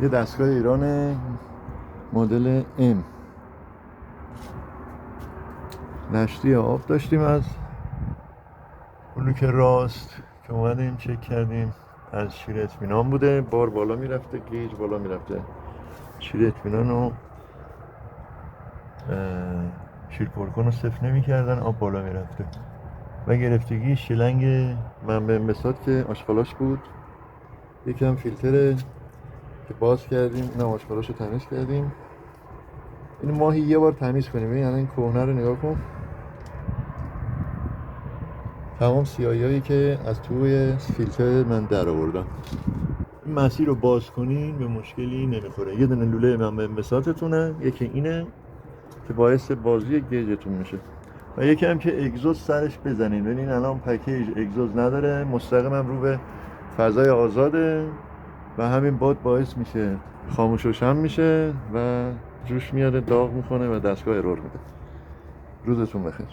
یه دستگاه ایران مدل M نشتی آب داشتیم از بلوک راست که اومدیم چک کردیم از شیر اطمینان بوده، بار بالا میرفته، گیج بالا میرفته، شیر اطمینان رو شیر پرکن رو صفر نمی کردن، آب بالا میرفته و گرفتگی شلنگ منبع انبساط که آشغالاش بود. یکم فیلتر که باز کردیم، نه آشغالاش رو تمیز کردیم. این ماهی یه بار تمیز کنیم. یعنی این کهنه رو نگاه کن، تمام سیاهی هایی که از توی فیلتر من در آوردم. این مسیر رو باز کنین به مشکلی نمیخوره. یه دونه لوله منبع انبساطتونه، یکی اینه که باعث بازی گیجتون میشه و یکی هم که اگزوز سرش بزنین. ببینین الان پکیج اگزوز نداره، مستقیما رو به فضای آزاده و همین باد باعث میشه خاموش و شم میشه و جوش میاره، داغ میکنه و دستگاه ارور میده. روزتون بخیر.